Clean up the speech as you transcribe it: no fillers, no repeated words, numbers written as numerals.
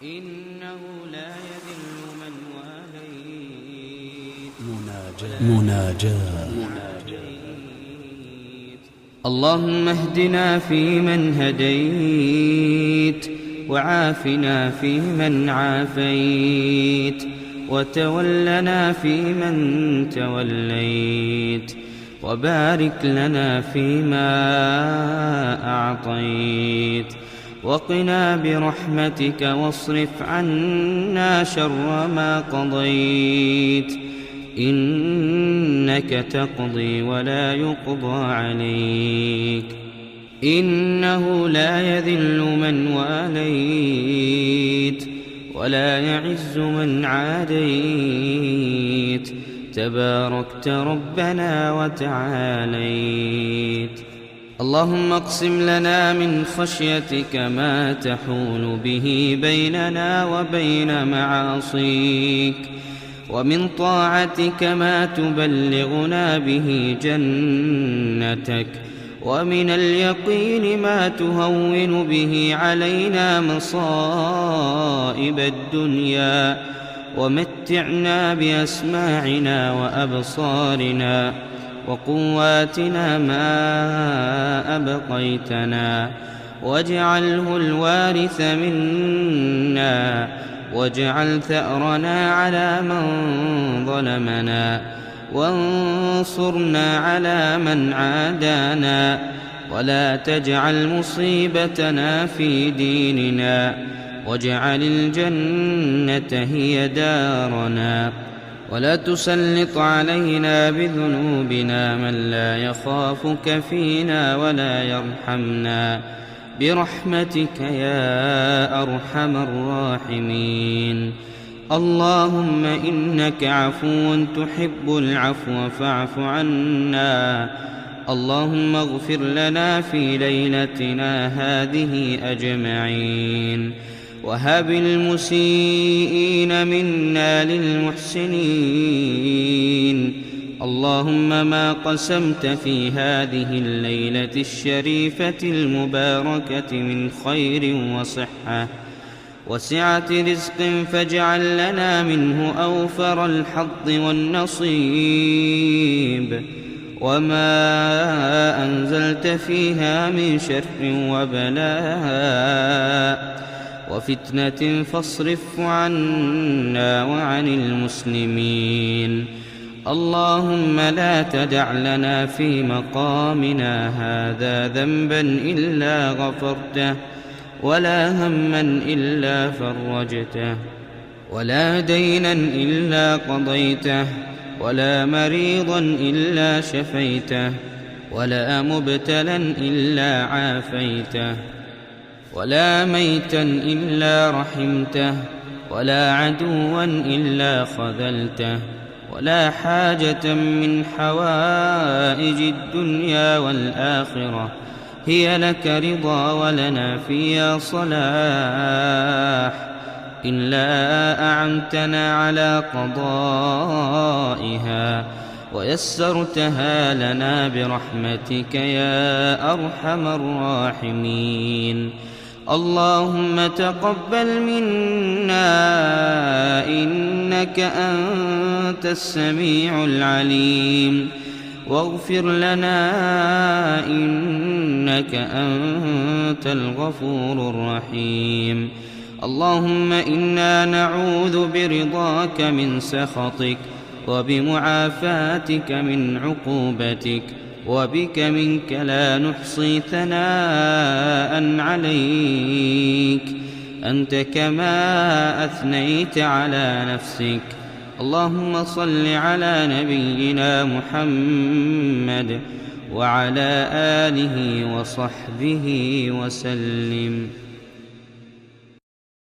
إنه لا يذل من واليت. مناجاة. اللهم اهدنا فيمن هديت، وعافنا فيمن عافيت، وتولنا فيمن توليت، وبارك لنا فيما أعطيت، وقنا برحمتك واصرف عنا شر ما قضيت، إنك تقضي ولا يقضى عليك، إنه لا يذل من واليت ولا يعز من عاديت، تباركت ربنا وتعاليت. اللهم اقسم لنا من خشيتك ما تحول به بيننا وبين معاصيك، ومن طاعتك ما تبلغنا به جنتك، ومن اليقين ما تهون به علينا مصائب الدنيا، ومتعنا بأسماعنا وأبصارنا وقواتنا ما أبقيتنا، واجعله الوارث منا، واجعل ثأرنا على من ظلمنا، وانصرنا على من عادانا، ولا تجعل مصيبتنا في ديننا، واجعل الجنة هي دارنا، ولا تسلط علينا بذنوبنا من لا يخافك فينا ولا يرحمنا، برحمتك يا أرحم الراحمين. اللهم إنك عفو تحب العفو فاعف عنا. اللهم اغفر لنا في ليلتنا هذه أجمعين، وهب المسيئين منا للمحسنين. اللهم ما قسمت في هذه الليلة الشريفة المباركة من خير وصحة وسعة رزق فاجعل لنا منه أوفر الحظ والنصيب، وما أنزلت فيها من شر وبلاء وفتنة فاصرف عنا وعن المسلمين. اللهم لا تدع لنا في مقامنا هذا ذنبا إلا غفرته، ولا هما إلا فرجته، ولا دينا إلا قضيته، ولا مريضا إلا شفيته، ولا مبتلا إلا عافيته، ولا ميتا إلا رحمته، ولا عدوا إلا خذلته، ولا حاجة من حوائج الدنيا والآخرة هي لك رضا ولنا فيها صلاح إلا أعنتنا على قضائها ويسرتها لنا برحمتك يا أرحم الراحمين. اللهم تقبل منا إنك أنت السميع العليم، واغفر لنا إنك أنت الغفور الرحيم. اللهم إنا نعوذ برضاك من سخطك، وبمعافاتك من عقوبتك، وبك منك لا نحصي ثناء عليك، أنت كما أثنيت على نفسك. اللهم صل على نبينا محمد وعلى آله وصحبه وسلم.